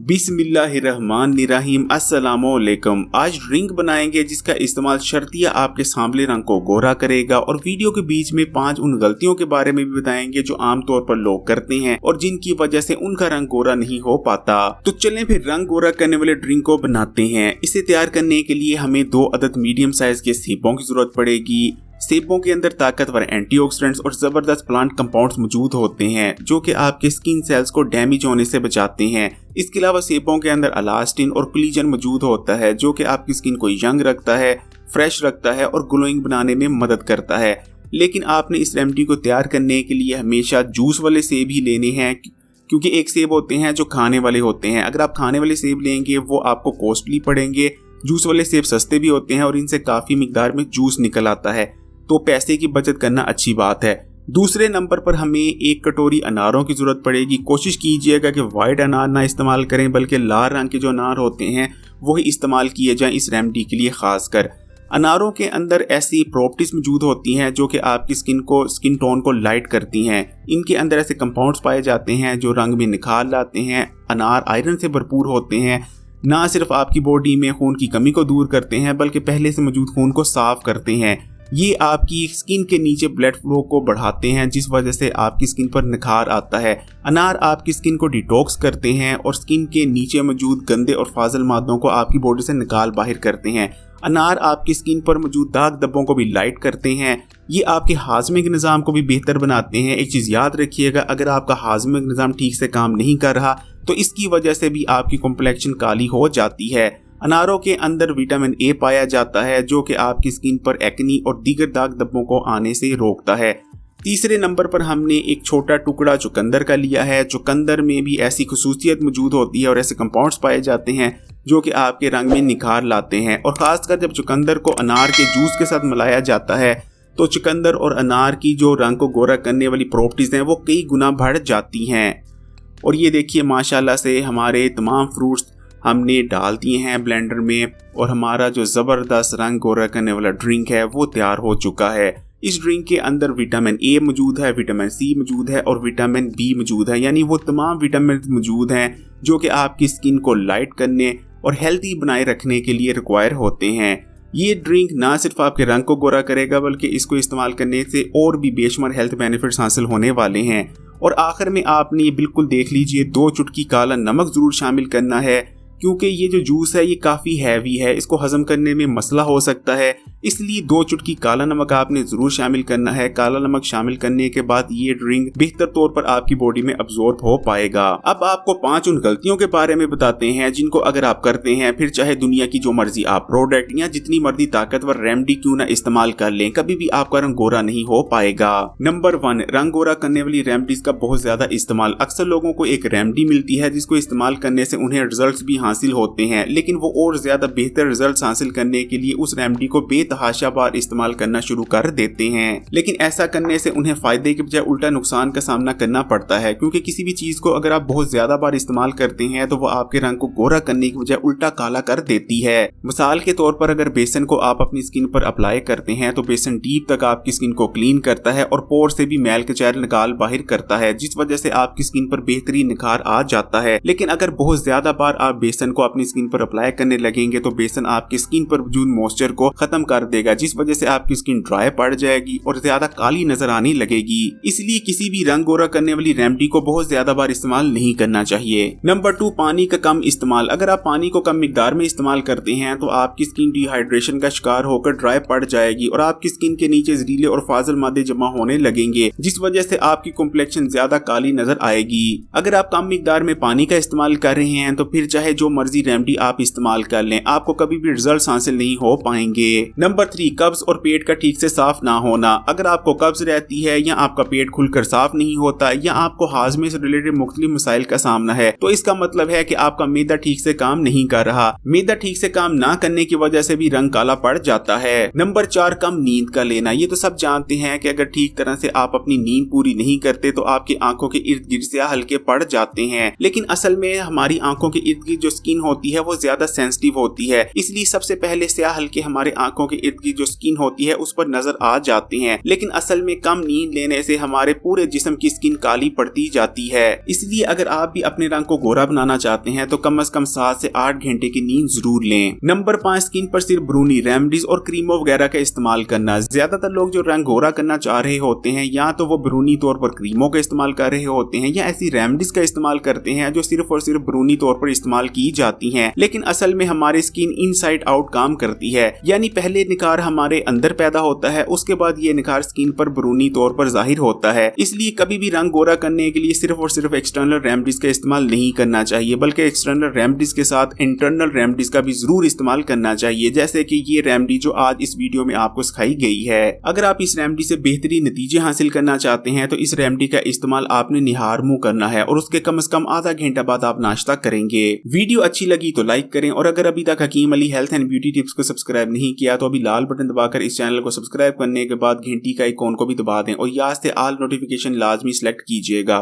बिस्मिल्लाहिर्रहमानिर्रहीम। अस्सलामुअलैकुम। आज ड्रिंक बनाएंगे जिसका इस्तेमाल शर्तिया आपके सांवले रंग को गोरा करेगा और वीडियो के बीच में 5 उन गलतियों के बारे में भी बताएंगे जो आमतौर पर लोग करते हैं और जिनकी वजह से उनका रंग गोरा नहीं हो पाता। तो चलें फिर रंग गोरा करने वाले ड्रिंक को बनाते हैं। इसे तैयार करने के लिए हमें 2 अदद मीडियम साइज के सेबों की जरूरत पड़ेगी। सेबों के अंदर ताकतवर एंटीऑक्सीडेंट्स और जबरदस्त प्लांट कंपाउंड्स मौजूद होते हैं जो कि आपके स्किन सेल्स को डैमेज होने से बचाते हैं। इसके अलावा सेबों के अंदर अलास्टिन और कोलेजन मौजूद होता है जो कि आपकी स्किन को यंग रखता है, फ्रेश रखता है और ग्लोइंग बनाने में मदद करता है। लेकिन आपने इस रेमेडी को तैयार करने के लिए हमेशा जूस वाले सेब ही लेने हैं, क्योंकि एक सेब होते हैं जो खाने वाले होते हैं। अगर आप खाने वाले सेब लेंगे वो आपको कॉस्टली पड़ेंगे। जूस वाले सेब सस्ते भी होते हैं और इनसे काफ़ी मिकदार में जूस निकल आता है, तो पैसे की बचत करना अच्छी बात है। दूसरे नंबर पर हमें 1 कटोरी अनारों की जरूरत पड़ेगी। कोशिश कीजिएगा कि वाइट अनार ना इस्तेमाल करें, बल्कि लाल रंग के जो अनार होते हैं वही इस्तेमाल किए जाएं इस रेमेडी के लिए। खासकर अनारों के अंदर ऐसी प्रॉपर्टीज मौजूद होती हैं जो कि आपकी स्किन टोन को लाइट करती हैं। इनके अंदर ऐसे कंपाउंड्स पाए जाते हैं जो रंग में निखार लाते हैं। अनार आयरन से भरपूर होते हैं, ना सिर्फ आपकी बॉडी में खून की कमी को दूर करते हैं बल्कि पहले से मौजूद खून को साफ करते हैं। ये आपकी स्किन के नीचे ब्लड फ्लो को बढ़ाते हैं जिस वजह से आपकी स्किन पर निखार आता है। अनार आपकी स्किन को डिटॉक्स करते हैं और स्किन के नीचे मौजूद गंदे और फाजिल मादों को आपकी बॉडी से निकाल बाहर करते हैं। अनार आपकी स्किन पर मौजूद दाग धब्बों को भी लाइट करते हैं। ये आपके हाजमे के निज़ाम को भी बेहतर बनाते हैं। एक चीज़ याद रखिएगा, अगर आपका हाजमे का निज़ाम ठीक से काम नहीं कर रहा तो इसकी वजह से भी आपकी कॉम्प्लेक्शन काली हो जाती है। अनारों के अंदर विटामिन ए पाया जाता है जो कि आपकी स्किन पर एक्नी और दीगर दाग धब्बों को आने से रोकता है। तीसरे नंबर पर हमने एक छोटा टुकड़ा चुकंदर का लिया है। चुकंदर में भी ऐसी खुसूसियत मौजूद होती है और ऐसे कंपाउंड्स पाए जाते हैं जो कि आपके रंग में निखार लाते हैं। और ख़ासकर जब चुकंदर को अनार के जूस के साथ मिलाया जाता है तो चुकंदर और अनार की जो रंग को गोरा करने वाली प्रॉपर्टीज़ हैं वो कई गुना बढ़ जाती हैं। और ये देखिए माशाल्लाह से हमारे तमाम फ्रूट्स हमने डाल दिए हैं ब्लेंडर में और हमारा जो ज़बरदस्त रंग गोरा करने वाला ड्रिंक है वो तैयार हो चुका है। इस ड्रिंक के अंदर विटामिन ए मौजूद है, विटामिन सी मौजूद है और विटामिन बी मौजूद है, यानी वो तमाम विटामिन मौजूद हैं जो कि आपकी स्किन को लाइट करने और हेल्दी बनाए रखने के लिए रिक्वायर होते हैं। ये ड्रिंक ना सिर्फ आपके रंग को गोरा करेगा बल्कि इसको इस्तेमाल करने से और भी बेशुमार हेल्थ बेनिफिट्स हासिल होने वाले हैं। और आखिर में आपने ये बिल्कुल देख लीजिए 2 चुटकी काला नमक ज़रूर शामिल करना है, क्योंकि ये जो जूस है ये काफ़ी हैवी है, इसको हजम करने में मसला हो सकता है, इसलिए 2 चुटकी काला नमक आपने ज़रूर शामिल करना है। काला नमक शामिल करने के बाद ये ड्रिंक बेहतर तौर पर आपकी बॉडी में अब्जॉर्ब हो पाएगा। अब आपको 5 उन गलतियों के बारे में बताते हैं जिनको अगर आप करते हैं फिर चाहे दुनिया की जो मर्जी आप प्रोडक्ट या जितनी मर्जी ताकतवर रेमेडी क्यों ना इस्तेमाल कर लें, कभी भी आपका रंग गोरा नहीं हो पाएगा। नंबर 1, रंग गोरा करने वाली रेमेडीज का बहुत ज्यादा इस्तेमाल। अक्सर लोगों को एक रेमेडी मिलती है जिसको इस्तेमाल करने से उन्हें रिजल्ट भी हासिल होते हैं, लेकिन वो और ज्यादा बेहतर रिजल्ट हासिल करने के लिए उस रेमेडी को बेतहाशा बार इस्तेमाल करना शुरू कर देते हैं। लेकिन ऐसा करने से उन्हें फायदे के बजाय उल्टा नुकसान का सामना करना पड़ता है, क्योंकि किसी भी चीज को अगर आप बहुत ज्यादा बार इस्तेमाल करते हैं तो वो आपके रंग को गोरा करने की बजाय उल्टा काला कर देती है। मिसाल के तौर पर अगर बेसन को आप अपनी स्किन पर अप्लाई करते हैं तो बेसन डीप तक आपकी स्किन को क्लीन करता है और पोर से भी मैल कचैल निकाल बाहर करता है, जिस वजह से आपकी स्किन पर बेहतरीन निखार आ जाता है। लेकिन अगर बहुत ज्यादा बार आप बेसन को अपनी स्किन पर अप्लाई करने लगेंगे तो बेसन आपकी स्किन पर मौजूद मॉइस्चर को खत्म कर देगा, जिस वजह से आपकी स्किन ड्राई पड़ जाएगी और ज्यादा काली नजर आने लगेगी। इसलिए किसी भी रंग गोरा करने वाली रेमेडी को बहुत ज्यादा बार इस्तेमाल नहीं करना चाहिए। नंबर 2, पानी का कम इस्तेमाल। अगर आप पानी को कम मिकदार में इस्तेमाल करते हैं तो आपकी स्किन डिहाइड्रेशन का शिकार होकर ड्राई पड़ जाएगी और आपकी स्किन के नीचे जहरीले और फाजिल मादे जमा होने लगेंगे, जिस वजह से आपकी कॉम्प्लेक्शन ज्यादा काली नजर आएगी। अगर आप कम मिकदार में पानी का इस्तेमाल कर रहे हैं तो फिर चाहे जो मर्जी रेमेडी आप इस्तेमाल कर लें, आपको कभी भी रिजल्ट हासिल नहीं हो पाएंगे। नंबर 3, कब्ज और पेट का ठीक से साफ ना होना। अगर आपको कब्ज रहती है या आपका पेट खुलकर साफ नहीं होता या आपको हाजमे से रिलेटेड मुख्तलिफ मसाइल का सामना है तो इसका मतलब है कि आपका मैदा ठीक से काम नहीं कर रहा। मैदा ठीक से काम ना करने की वजह से भी रंग काला पड़ जाता है। नंबर 4, कम नींद का लेना। ये तो सब जानते हैं कि अगर ठीक तरह से आप अपनी नींद पूरी नहीं करते तो आपकी आंखों के इर्द गिर्द से हल्के पड़ जाते हैं, लेकिन असल में हमारी आंखों के इर्द गिर्द जो स्किन होती है वो ज्यादा सेंसिटिव होती है, इसलिए सबसे पहले स्याह हल्के हमारे आंखों के इर्द गिर्द जो स्किन होती है उस पर नजर आ जाते हैं, लेकिन असल में कम नींद लेने से हमारे पूरे जिस्म की स्किन काली पड़ती जाती है। इसलिए अगर आप भी अपने रंग को गोरा बनाना चाहते हैं तो कम से कम 7 से 8 घंटे की नींद जरूर लें। नंबर 5, स्किन पर सिर्फ ब्रूनी रेमेडीज और क्रीमों वगैरह का इस्तेमाल करना। ज्यादातर लोग जो रंग गोरा करना चाह रहे होते हैं या तो वो ब्रूनी तौर पर क्रीमों का इस्तेमाल कर रहे होते हैं या ऐसी रेमेडीज का इस्तेमाल करते हैं जो सिर्फ और सिर्फ ब्रूनी तौर पर इस्तेमाल की जाती हैं, लेकिन असल में हमारी स्किन इनसाइड आउट काम करती है, यानी पहले निखार हमारे अंदर पैदा होता है, उसके बाद ये निखार स्किन पर ब्रूनी तौर पर जाहिर होता है। इसलिए कभी भी रंग गोरा करने के लिए सिर्फ और सिर्फ एक्सटर्नल रेमेडीज का इस्तेमाल नहीं करना चाहिए, बल्कि एक्सटर्नल रेमेडीज के साथ इंटरनल रेमेडीज का भी जरूर इस्तेमाल करना चाहिए, जैसे कि ये रेमेडी जो आज इस वीडियो में आपको सिखाई गई है। अगर आप इस रेमेडी से बेहतरीन नतीजे हासिल करना चाहते हैं तो इस रेमेडी का इस्तेमाल आपने निहार मुंह करना है और उसके कम से कम आधा घंटा बाद आप नाश्ता करेंगे। वीडियो अच्छी लगी तो लाइक करें और अगर अभी तक Hakim Ali health and beauty tips को सब्सक्राइब नहीं किया तो अभी लाल बटन दबाकर इस चैनल को सब्सक्राइब करने के बाद घंटी का आइकॉन को भी दबा दें और यहाँ से ऑल नोटिफिकेशन लाजमी सिलेक्ट कीजिएगा।